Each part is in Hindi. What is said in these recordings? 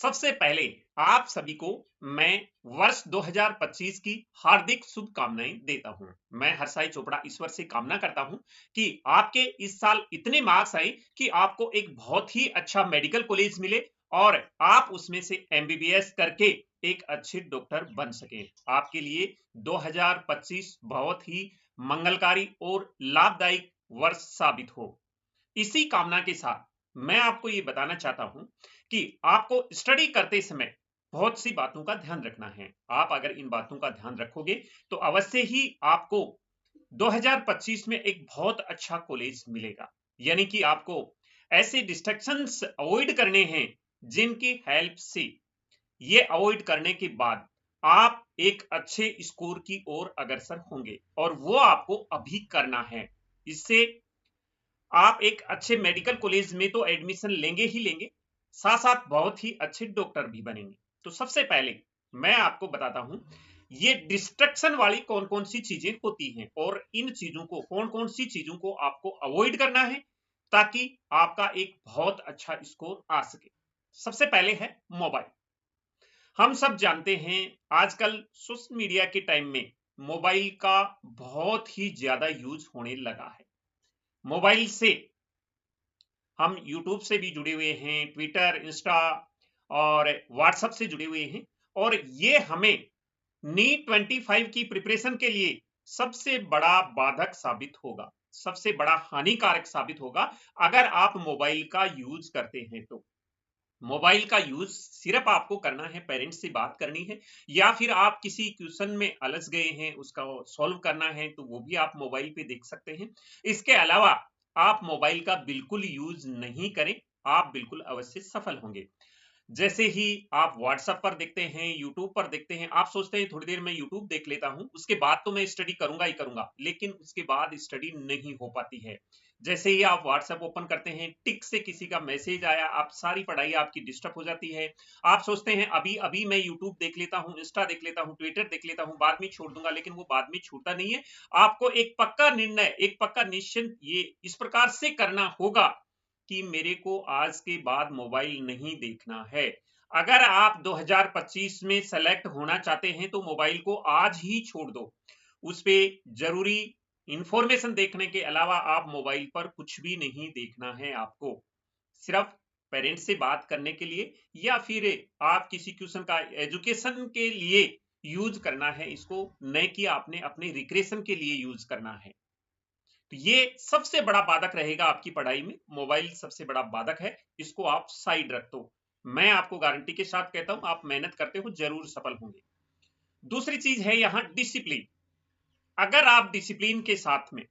सबसे पहले आप सभी को मैं वर्ष 2025 की हार्दिक शुभकामनाएं देता हूं। मैं हर्षाई चोपड़ा ईश्वर से कामना करता हूं कि आपके इस साल इतने मार्क्स आए कि आपको एक बहुत ही अच्छा मेडिकल कॉलेज मिले और आप उसमें से एमबीबीएस करके एक अच्छे डॉक्टर बन सकें। आपके लिए 2025 बहुत ही मंगलकारी और लाभदायक वर्ष साबित हो। इसी कामना के साथ मैं आपको ये बताना चाहता हूं कि आपको स्टडी करते समय बहुत सी बातों का ध्यान रखना है। आप अगर इन बातों का ध्यान रखोगे तो अवश्य ही आपको 2025 में एक बहुत अच्छा कॉलेज मिलेगा। यानी कि आपको ऐसे डिस्ट्रैक्शंस अवॉइड करने हैं जिनकी हेल्प से ये अवॉइड करने के बाद आप एक अच्छे स्कोर की ओर अग्रसर होंगे और वो आपको अभी करना है। इससे आप एक अच्छे मेडिकल कॉलेज में तो एडमिशन लेंगे ही लेंगे, साथ साथ बहुत ही अच्छे डॉक्टर भी बनेंगे। तो सबसे पहले मैं आपको बताता हूं ये डिस्ट्रक्शन वाली कौन कौन सी चीजें होती हैं और इन चीजों को कौन कौन सी चीजों को आपको अवॉइड करना है ताकि आपका एक बहुत अच्छा स्कोर आ सके। सबसे पहले है मोबाइल। हम सब जानते हैं आजकल सोशल मीडिया के टाइम में मोबाइल का बहुत ही ज्यादा यूज होने लगा है। मोबाइल से हम यूट्यूब से भी जुड़े हुए हैं, ट्विटर, इंस्टा और व्हाट्सएप से जुड़े हुए हैं और ये हमें नीट 25 की प्रिपरेशन के लिए सबसे बड़ा बाधक साबित होगा, सबसे बड़ा हानिकारक साबित होगा अगर आप मोबाइल का यूज करते हैं तो। मोबाइल का यूज सिर्फ आपको करना है पेरेंट्स से बात करनी है या फिर आप किसी क्वेश्चन में अलझ गए हैं उसका सॉल्व करना है तो वो भी आप मोबाइल पे देख सकते हैं। इसके अलावा आप मोबाइल का बिल्कुल यूज नहीं करें, आप बिल्कुल अवश्य सफल होंगे। जैसे ही आप व्हाट्सएप पर देखते हैं, यूट्यूब पर देखते हैं, आप सोचते हैं थोड़ी देर में यूट्यूब देख लेता हूं उसके बाद तो मैं स्टडी करूंगा ही करूंगा, लेकिन उसके बाद स्टडी नहीं हो पाती है। जैसे ही आप व्हाट्सएप ओपन करते हैं, टिक से किसी का मैसेज आया, आप सारी पढ़ाई आपकी डिस्टर्ब हो जाती है। आप सोचते हैं अभी अभी मैं यूट्यूब देख लेता हूं, इंस्टा देख लेता हूं, ट्विटर देख लेता हूं, बाद में छोड़ दूंगा, लेकिन वो बाद में छूटता नहीं है। आपको एक पक्का निर्णय, एक पक्का निश्चित ये इस प्रकार से करना होगा कि मेरे को आज के बाद मोबाइल नहीं देखना है। अगर आप 2025 में सेलेक्ट होना चाहते हैं तो मोबाइल को आज ही छोड़ दो। उस पे जरूरी इंफॉर्मेशन देखने के अलावा आप मोबाइल पर कुछ भी नहीं देखना है आपको। सिर्फ पेरेंट्स से बात करने के लिए या फिर आप किसी क्वेश्चन का एजुकेशन के लिए यूज करना है इसको, न कि आपने अपने रिक्रिएशन के लिए यूज करना है। तो ये सबसे बड़ा बाधक रहेगा आपकी पढ़ाई में। मोबाइल सबसे बड़ा बाधक है, इसको आप साइड रख दो। मैं आपको गारंटी के साथ कहता हूं आप मेहनत करते हो जरूर सफल होंगे। दूसरी चीज है यहां डिसिप्लिन। अगर आप डिसिप्लिन के साथ में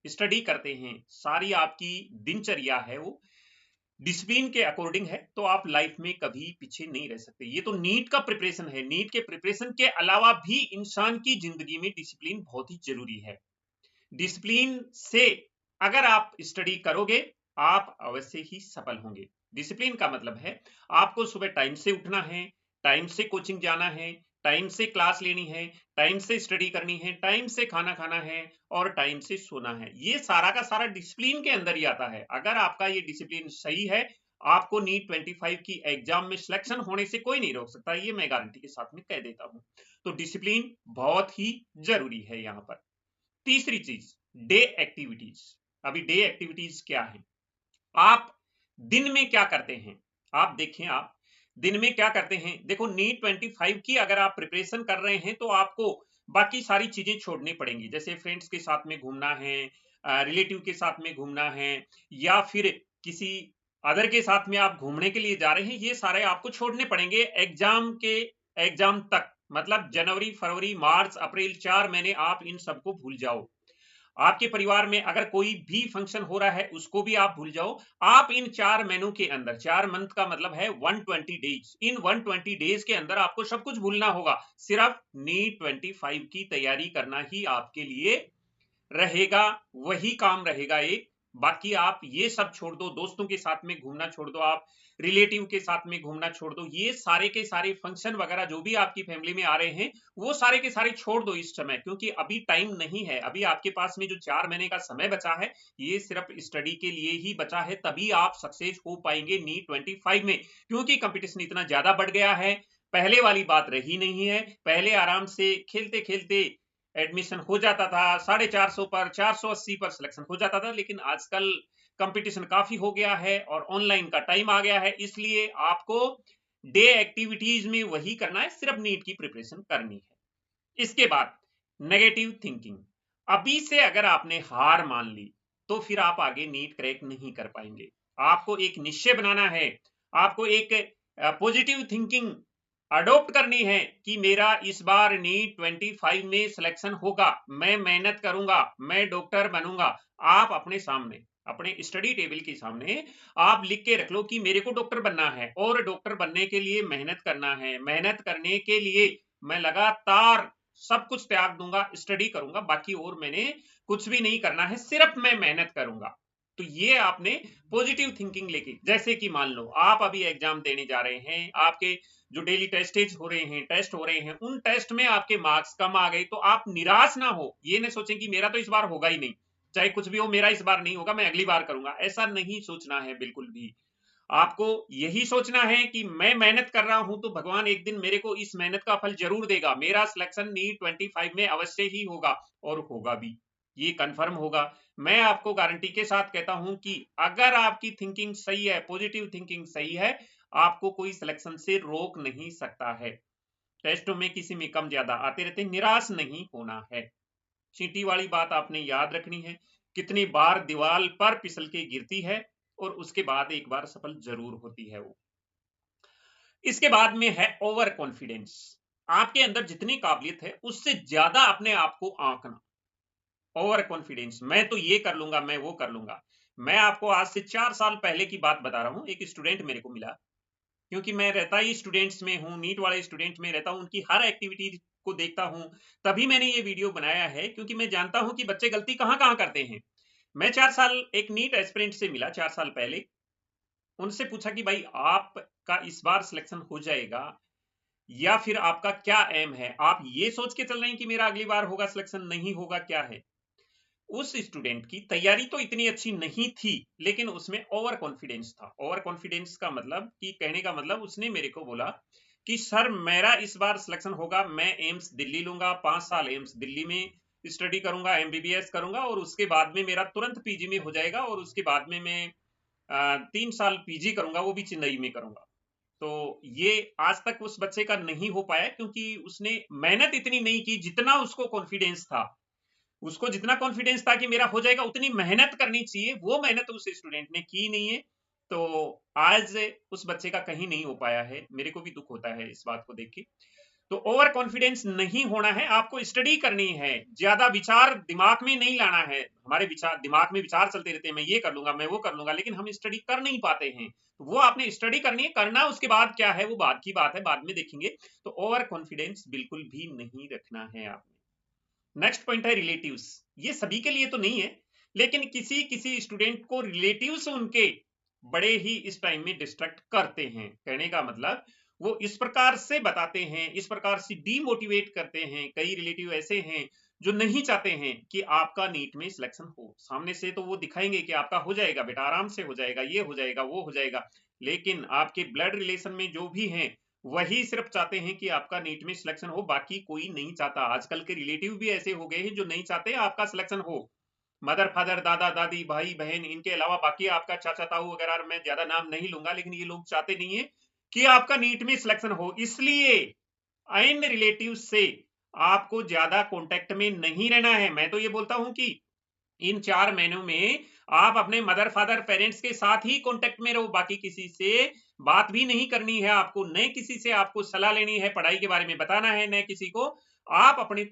स्टडी करते हैं, सारी आपकी दिनचर्या है वो डिसिप्लिन के अकॉर्डिंग है, तो आप लाइफ में कभी पीछे नहीं रह सकते। ये तो नीट का प्रिपरेशन है, नीट के प्रिपरेशन के अलावा भी इंसान की जिंदगी में डिसिप्लिन बहुत ही जरूरी है। डिसिप्लिन से अगर आप स्टडी करोगे आप अवश्य ही सफल होंगे। डिसिप्लिन का मतलब है आपको सुबह टाइम से उठना है, टाइम से कोचिंग जाना है, टाइम से क्लास लेनी है, टाइम से स्टडी करनी है, टाइम से खाना खाना है और टाइम से सोना है। ये सारा का सारा डिसिप्लिन के अंदर ही आता है। अगर आपका ये डिसिप्लिन सही है, आपको नीट 25 की एग्जाम में सिलेक्शन होने से कोई नहीं रोक सकता, ये मैं गारंटी के साथ में कह देता हूं। तो डिसिप्लिन बहुत ही जरूरी है यहां पर। तीसरी चीज डे एक्टिविटीज। अभी डे एक्टिविटीज क्या है, आप दिन में क्या करते हैं, आप देखें आप दिन में क्या करते हैं। देखो नीट 25 की अगर आप प्रिपरेशन कर रहे हैं तो आपको बाकी सारी चीजें छोड़नी पड़ेंगी। जैसे फ्रेंड्स के साथ में घूमना है, रिलेटिव के साथ में घूमना है या फिर किसी अदर के साथ में आप घूमने के लिए जा रहे हैं, ये सारे आपको छोड़ने पड़ेंगे एग्जाम तक। मतलब जनवरी, फरवरी, मार्च, अप्रैल 4 महीने आप इन सबको भूल जाओ। आपके परिवार में अगर कोई भी फंक्शन हो रहा है उसको भी आप भूल जाओ। आप इन 4 महीनों के अंदर, 4 मंथ का मतलब है 120 डेज, इन 120 डेज के अंदर आपको सब कुछ भूलना होगा। सिर्फ नीट 25 की तैयारी करना ही आपके लिए रहेगा, वही काम रहेगा एक बाकी आप ये सब छोड़ दो, दोस्तों के साथ में घूमना छोड़ दो, आप रिलेटिव के साथ में घूमना छोड़ दो, ये सारे के सारे फंक्शन वगैरह जो भी आपकी फैमिली में आ रहे हैं वो सारे के सारे छोड़ दो इस समय, क्योंकि अभी टाइम नहीं है। अभी आपके पास में जो 4 महीने का समय बचा है ये सिर्फ स्टडी के लिए ही बचा है, तभी आप सक्सेस हो पाएंगे नीट 25 में, क्योंकि कंपटीशन इतना ज्यादा बढ़ गया है। पहले वाली बात रही नहीं है। पहले आराम से खेलते खेलते एडमिशन हो जाता था, 450 पर 480 पर सिलेक्शन हो जाता था, लेकिन आजकल कंपटीशन काफी हो गया है और ऑनलाइन का टाइम आ गया है, इसलिए आपको डे एक्टिविटीज में वही करना है, सिर्फ नीट की प्रिपरेशन करनी है। इसके बाद नेगेटिव थिंकिंग। अभी से अगर आपने हार मान ली तो फिर आप आगे नीट क्रैक नहीं कर पाएंगे। आपको एक निश्चय बनाना है, आपको एक पॉजिटिव थिंकिंग अडॉप्ट करनी है कि मेरा इस बार नीट 25 में सिलेक्शन होगा, मैं मेहनत करूंगा, मैं डॉक्टर बनूंगा। आप अपने सामने, अपने स्टडी टेबल के सामने आप लिख के रख लो कि मेरे को डॉक्टर बनना है और डॉक्टर बनने के लिए मेहनत करना है। मेहनत करने के लिए मैं लगातार सब कुछ त्याग दूंगा, स्टडी करूंगा, बाकी और मैंने कुछ भी नहीं करना है, सिर्फ मैं मेहनत करूंगा। तो ये आपने पॉजिटिव थिंकिंग लेके, जैसे कि मान लो आप अभी एग्जाम देने जा रहे हैं, आपके जो डेली टेस्टेज हो रहे हैं, टेस्ट हो रहे हैं, उन टेस्ट में आपके मार्क्स कम आ गए तो आप निराश ना हो। ये ना सोचें कि मेरा तो इस बार होगा ही नहीं, चाहे कुछ भी हो मेरा इस बार नहीं होगा, मैं अगली बार करूंगा, ऐसा नहीं सोचना है बिल्कुल भी। आपको यही सोचना है कि मैं मेहनत कर रहा हूं तो भगवान एक दिन मेरे को इस मेहनत का फल जरूर देगा, मेरा सिलेक्शन नीट 25 में अवश्य ही होगा और होगा भी, ये कंफर्म होगा। मैं आपको गारंटी के साथ कहता हूं कि अगर आपकी थिंकिंग सही है, पॉजिटिव थिंकिंग सही है, आपको कोई सिलेक्शन से रोक नहीं सकता है। टेस्टों में किसी में कम ज्यादा आते रहते, निराश नहीं होना है। चींटी वाली बात आपने याद रखनी है, कितनी बार दीवार पर फिसल के गिरती है और उसके बाद एक बार सफल जरूर होती है वो। इसके बाद में है ओवर कॉन्फिडेंस। आपके अंदर जितनी काबिलियत है उससे ज्यादा अपने आप को आंकना। ओवर कॉन्फिडेंस, मैं तो ये कर लूंगा, मैं वो कर लूंगा। मैं आपको आज से 4 साल पहले की बात बता रहा हूं, एक स्टूडेंट मेरे को मिला, क्योंकि मैं रहता ही स्टूडेंट्स में हूँ, नीट वाले स्टूडेंट में रहता हूँ, उनकी हर एक्टिविटी को देखता हूँ, तभी मैंने ये वीडियो बनाया है, क्योंकि मैं जानता हूँ कि बच्चे गलती कहाँ कहाँ करते हैं। मैं 4 साल एक नीट एस्पिरेंट से मिला 4 साल पहले, उनसे पूछा कि भाई आपका इस बार सिलेक्शन हो जाएगा या फिर आपका क्या एम है, आप ये सोच के चल रहे हैं कि मेरा अगली बार होगा सिलेक्शन, नहीं होगा, क्या है। उस स्टूडेंट की तैयारी तो इतनी अच्छी नहीं थी, लेकिन उसमें ओवर कॉन्फिडेंस था। ओवर कॉन्फिडेंस का मतलब कि कहने का मतलब उसने मेरे को बोला कि सर मेरा इस बार सिलेक्शन होगा, मैं एम्स दिल्ली लूंगा, 5 साल एम्स दिल्ली में स्टडी करूंगा, एमबीबीएस करूंगा और उसके बाद में मेरा तुरंत पीजी में हो जाएगा और उसके बाद में मैं 3 साल पीजी करूंगा, वो भी चेन्नई में करूंगा। तो ये आज तक उस बच्चे का नहीं हो पाया, क्योंकि उसने मेहनत इतनी नहीं की जितना उसको कॉन्फिडेंस था। उसको जितना कॉन्फिडेंस था कि मेरा हो जाएगा, उतनी मेहनत करनी चाहिए, वो मेहनत उस स्टूडेंट ने की नहीं है। तो आज उस बच्चे का कहीं नहीं हो पाया है, मेरे को भी दुख होता है इस बात को देख के। तो ओवर कॉन्फिडेंस नहीं होना है, आपको स्टडी करनी है, ज्यादा विचार दिमाग में नहीं लाना है। हमारे विचार दिमाग में विचार चलते रहते हैं, मैं ये कर लूंगा, मैं वो कर लूंगा, लेकिन हम स्टडी कर नहीं पाते हैं। तो वो आपने स्टडी करनी है, करना उसके बाद क्या है वो बाद की बात है, बाद में देखेंगे। तो ओवर कॉन्फिडेंस बिल्कुल भी नहीं रखना है आपने। नेक्स्ट पॉइंट है रिलेटिव्स। ये सभी के लिए तो नहीं है, लेकिन किसी किसी स्टूडेंट को रिलेटिव्स उनके बड़े ही इस टाइम में डिस्ट्रैक्ट करते हैं। कहने का मतलब वो इस प्रकार से बताते हैं, इस प्रकार से डीमोटिवेट करते हैं। कई रिलेटिव ऐसे हैं जो नहीं चाहते हैं कि आपका नीट में सिलेक्शन हो। सामने से तो वो दिखाएंगे कि आपका हो जाएगा बेटा, आराम से हो जाएगा, ये हो जाएगा, वो हो जाएगा, लेकिन आपके ब्लड रिलेशन में जो भी हैं वही सिर्फ चाहते हैं कि आपका नीट में सिलेक्शन हो, बाकी कोई नहीं चाहता। आजकल के रिलेटिव भी ऐसे हो गए हैं जो नहीं चाहते आपका सिलेक्शन हो। मदर फादर, दादा दादी, भाई बहन, इनके अलावा बाकी आपका चाचा ताऊ वगैरह, मैं ज्यादा नाम नहीं लूंगा, लेकिन ये लोग चाहते नहीं है कि आपका नीट में सिलेक्शन हो। इसलिए इन रिलेटिव से आपको ज्यादा कॉन्टेक्ट में नहीं रहना है। मैं तो ये बोलता हूं कि इन 4 महीनों में आप अपने मदर फादर पेरेंट्स के साथ ही कांटेक्ट में रहो, बाकी किसी से बात भी नहीं करनी है आपको, न किसी से आपको सलाह लेनी है, पढ़ाई के बारे में बताना है, न किसी को। आप अपने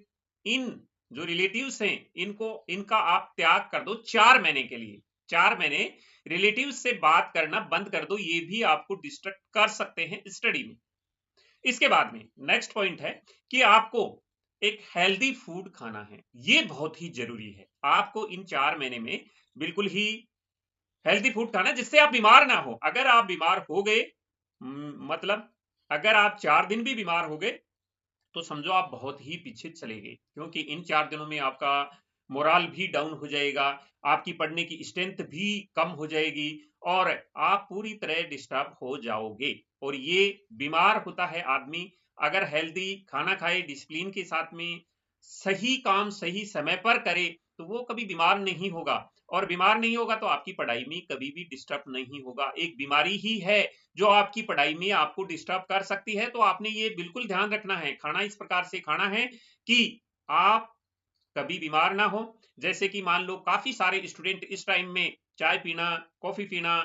इन जो रिलेटिव्स हैं इनको, इनका आप त्याग कर दो 4 महीने के लिए। 4 महीने रिलेटिव्स से बात करना बंद कर दो, ये भी आपको डिस्ट्रैक्ट कर सकते हैं स्टडी में। इसके बाद में नेक्स्ट पॉइंट है कि आपको एक हेल्दी फूड खाना है, ये बहुत ही जरूरी है। आपको इन 4 महीने में बिल्कुल ही हेल्दी फूड खाना जिससे आप बीमार ना हो। अगर आप बीमार हो गए, मतलब अगर आप 4 दिन भी बीमार हो गए तो समझो आप बहुत ही पीछे चले गए, क्योंकि इन 4 दिनों में आपका मोराल भी डाउन हो जाएगा, आपकी पढ़ने की स्ट्रेंथ भी कम हो जाएगी और आप पूरी तरह डिस्टर्ब हो जाओगे। और ये बीमार होता है आदमी अगर हेल्दी खाना खाए, डिसिप्लिन के साथ में सही काम सही समय पर करे, तो वो कभी बीमार नहीं होगा। और बीमार नहीं होगा तो आपकी पढ़ाई में कभी भी डिस्टर्ब नहीं होगा। एक बीमारी ही है जो आपकी पढ़ाई में आपको डिस्टर्ब कर सकती है। तो आपने ये बिल्कुल ध्यान रखना है, खाना इस प्रकार से खाना है कि आप कभी बीमार ना हो। जैसे कि मान लो काफी सारे स्टूडेंट इस टाइम में चाय पीना, कॉफी पीना,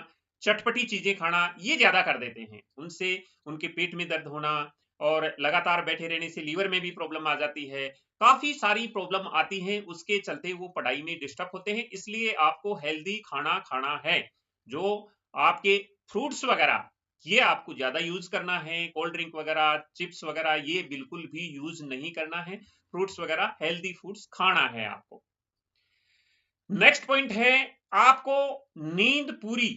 चटपटी चीजें खाना ये ज्यादा कर देते हैं, उनसे उनके पेट में दर्द होना और लगातार बैठे रहने से लीवर में भी प्रॉब्लम आ जाती है, काफी सारी प्रॉब्लम आती हैं, उसके चलते वो पढ़ाई में डिस्टर्ब होते हैं। इसलिए आपको हेल्दी खाना खाना है, जो आपके फ्रूट्स वगैरह ये आपको ज्यादा यूज करना है, कोल्ड ड्रिंक वगैरह चिप्स वगैरह ये बिल्कुल भी यूज नहीं करना है, फ्रूट्स वगैरह हेल्दी फूड्स खाना है आपको। नेक्स्ट पॉइंट है, आपको नींद पूरी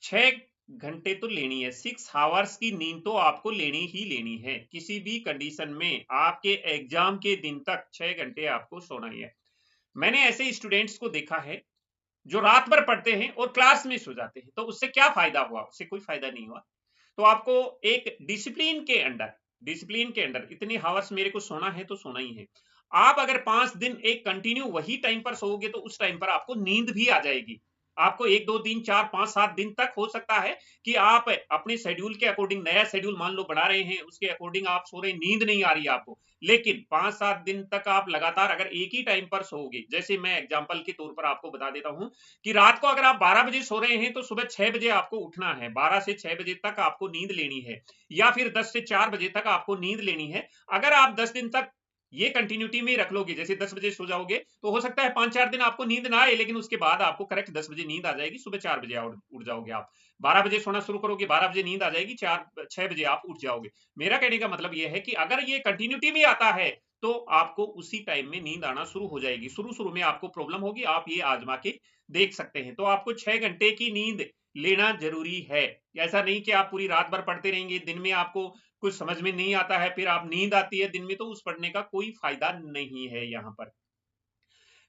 6 घंटे तो लेनी है। 6 आवर्स की नींद तो आपको लेनी ही लेनी है, किसी भी कंडीशन में आपके एग्जाम के दिन तक 6 घंटे आपको सोना ही है। मैंने ऐसे स्टूडेंट्स को देखा है जो रात भर पढ़ते हैं और क्लास में सो जाते हैं, तो उससे क्या फायदा हुआ? उससे कोई फायदा नहीं हुआ। तो आपको एक डिसिप्लिन के अंडर इतने हावर्स मेरे को सोना है तो सोना ही है। आप अगर 5 दिन एक कंटिन्यू वही टाइम पर सोओगे तो उस टाइम पर आपको नींद भी आ जाएगी। आपको 1 2 3 4 5 7 दिन तक हो सकता है कि आप अपने शेड्यूल के अकॉर्डिंग नया शेड्यूल मान लो बना रहे हैं, उसके अकॉर्डिंग आप सो रहे, नींद नहीं आ रही है आपको, लेकिन 5 7 दिन तक आप लगातार अगर एक ही टाइम पर सोओगे, जैसे मैं एग्जांपल के तौर पर आपको बता देता हूं कि रात को अगर आप 12 बजे सो रहे हैं तो सुबह 6 बजे आपको उठना है, 12 से 6 बजे तक आपको नींद लेनी है, या फिर 10 से 4 बजे तक आपको नींद लेनी है। अगर आप 10 दिन तक ये कंटिन्यूटी में रख लोगे, जैसे 10 बजे सो जाओगे तो हो सकता है 5 4 दिन आपको नींद ना आए, लेकिन उसके बाद आपको करेक्ट 10 बजे नींद आ जाएगी, सुबह 4 बजे उठ जाओगे। आप 12 बजे सोना शुरू करोगे, 12 बजे नींद आ जाएगी, 6 बजे आप उठ जाओगे। मेरा कहने का मतलब यह है कि अगर ये कंटिन्यूटी में आता है तो आपको उसी टाइम में नींद आना शुरू हो जाएगी। शुरू शुरू में आपको प्रॉब्लम होगी, आप ये आजमा के देख सकते हैं। तो आपको 6 घंटे की नींद लेना जरूरी है। ऐसा नहीं कि आप पूरी रात भर पढ़ते रहेंगे, दिन में आपको कुछ समझ में नहीं आता है, फिर आप नींद आती है दिन में, तो उस पढ़ने का कोई फायदा नहीं है यहाँ पर।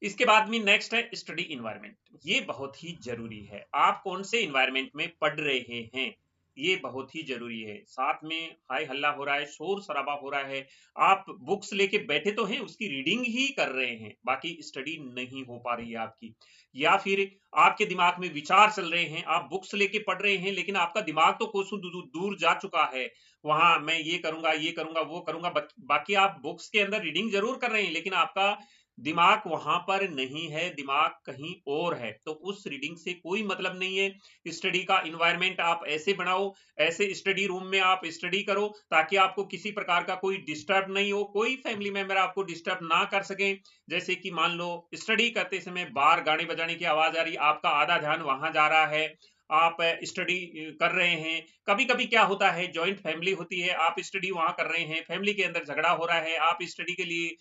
इसके बाद में नेक्स्ट है स्टडी इन्वायरमेंट। ये बहुत ही जरूरी है, आप कौन से इन्वायरमेंट में पढ़ रहे हैं ये बहुत ही जरूरी है। साथ में हाय हल्ला हो रहा है, शोर शराबा हो रहा है, आप बुक्स लेके बैठे तो हैं, उसकी रीडिंग ही कर रहे हैं, बाकी स्टडी नहीं हो पा रही है आपकी, या फिर आपके दिमाग में विचार चल रहे हैं, आप बुक्स लेके पढ़ रहे हैं लेकिन आपका दिमाग तो कोसों दूर जा चुका है, वहां मैं ये करूंगा वो करूंगा, बाकी आप बुक्स के अंदर रीडिंग जरूर कर रहे हैं लेकिन आपका दिमाग वहां पर नहीं है, दिमाग कहीं और है, तो उस रीडिंग से कोई मतलब नहीं है। स्टडी का इन्वायरमेंट आप ऐसे बनाओ, ऐसे स्टडी रूम में आप स्टडी करो ताकि आपको किसी प्रकार का कोई डिस्टर्ब नहीं हो, कोई फैमिली मेंबर आपको डिस्टर्ब ना कर सके। जैसे कि मान लो स्टडी करते समय बाहर गाने बजाने की आवाज आ रही, आपका आधा ध्यान वहां जा रहा है, आप स्टडी कर रहे हैं। कभी कभी क्या होता है, जॉइंट फैमिली होती है, आप स्टडी वहां कर रहे हैं, फैमिली के अंदर झगड़ा हो रहा है, आप स्टडी के लिए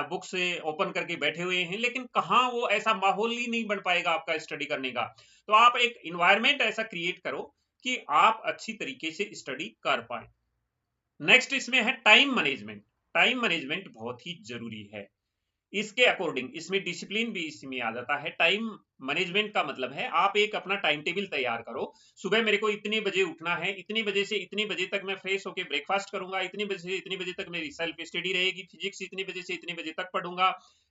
बुक से ओपन करके बैठे हुए हैं, लेकिन कहाँ वो ऐसा माहौल ही नहीं बन पाएगा आपका स्टडी करने का। तो आप एक इन्वायरमेंट ऐसा क्रिएट करो कि आप अच्छी तरीके से स्टडी कर पाए। नेक्स्ट इसमें है टाइम मैनेजमेंट। टाइम मैनेजमेंट बहुत ही जरूरी है, इसके अकॉर्डिंग इसमें डिसिप्लिन भी इसमें आ जाता है। टाइम मैनेजमेंट का मतलब है आप एक अपना टाइम टेबल तैयार करो, सुबह मेरे को इतने बजे उठना है, इतने बजे से इतने बजे तक मैं फ्रेश होकर ब्रेकफास्ट करूंगा, इतने बजे से इतने बजे तक मेरी सेल्फ स्टडी रहेगी, फिजिक्स इतने बजे से इतने बजे तक पढ़ूंगा,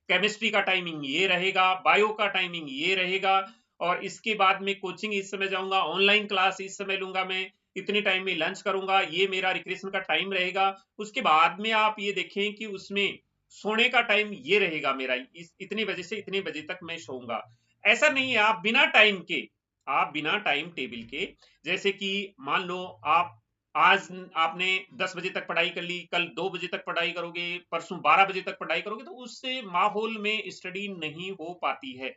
केमिस्ट्री का टाइमिंग ये रहेगा, बायो का टाइमिंग ये रहेगा, और इसके बाद में कोचिंग इस समय जाऊंगा, ऑनलाइन क्लास इस समय लूंगा, मैं इतने टाइम में लंच करूंगा, ये मेरा रिक्रेशन का टाइम रहेगा। उसके बाद में आप ये देखें कि उसमें सोने का टाइम ये रहेगा मेरा, इतने बजे से इतने बजे तक मैं सोऊंगा। ऐसा नहीं है आप बिना टाइम के, आप बिना टाइम टेबल के, जैसे कि मान लो आप आज आपने 10 बजे तक पढ़ाई कर ली, कल 2 बजे तक पढ़ाई करोगे, परसों 12 बजे तक पढ़ाई करोगे, तो उससे माहौल में स्टडी नहीं हो पाती है।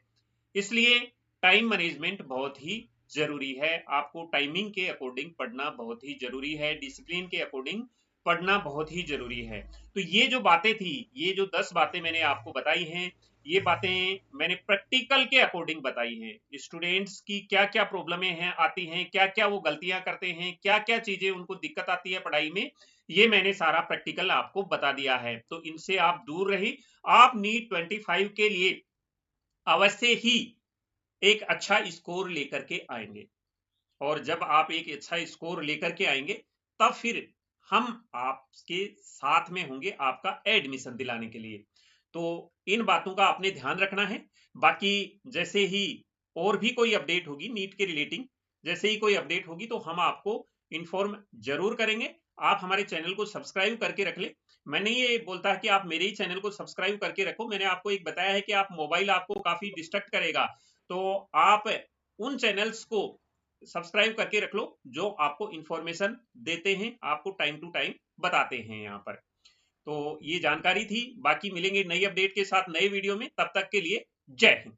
इसलिए टाइम मैनेजमेंट बहुत ही जरूरी है, आपको टाइमिंग के अकॉर्डिंग पढ़ना बहुत ही जरूरी है, डिसिप्लिन के अकॉर्डिंग पढ़ना बहुत ही जरूरी है। तो ये जो बातें थी, ये जो 10 बातें मैंने आपको बताई हैं, ये बातें मैंने प्रैक्टिकल के अकॉर्डिंग बताई हैं। स्टूडेंट्स की क्या क्या प्रॉब्लमें हैं आती हैं, क्या क्या वो गलतियां करते हैं, क्या क्या चीजें उनको दिक्कत आती है पढ़ाई में, ये मैंने सारा प्रैक्टिकल आपको बता दिया है। तो इनसे आप दूर रही, आप नीट 25 के लिए अवश्य ही एक अच्छा स्कोर लेकर के आएंगे। और जब आप एक अच्छा स्कोर लेकर के आएंगे, तब फिर हम आपके साथ में होंगे आपका एडमिशन दिलाने के लिए। तो इन बातों का आपने ध्यान रखना है। बाकी जैसे ही और भी कोई अपडेट होगी नीट के रिलेटिंग, जैसे ही कोई अपडेट होगी तो हम आपको इन्फॉर्म जरूर करेंगे। आप हमारे चैनल को सब्सक्राइब करके रख ले। मैंने ये बोलता है कि आप मेरे ही चैनल को सब्सक्राइब करके रखो। मैंने आपको एक बताया है कि आप मोबाइल आपको काफी डिस्ट्रैक्ट करेगा, तो आप उन चैनल्स को सब्सक्राइब करके रख लो जो आपको इंफॉर्मेशन देते हैं, आपको टाइम टू टाइम बताते हैं यहाँ पर। तो ये जानकारी थी। बाकी मिलेंगे नई अपडेट के साथ नए वीडियो में, तब तक के लिए जय हिंद।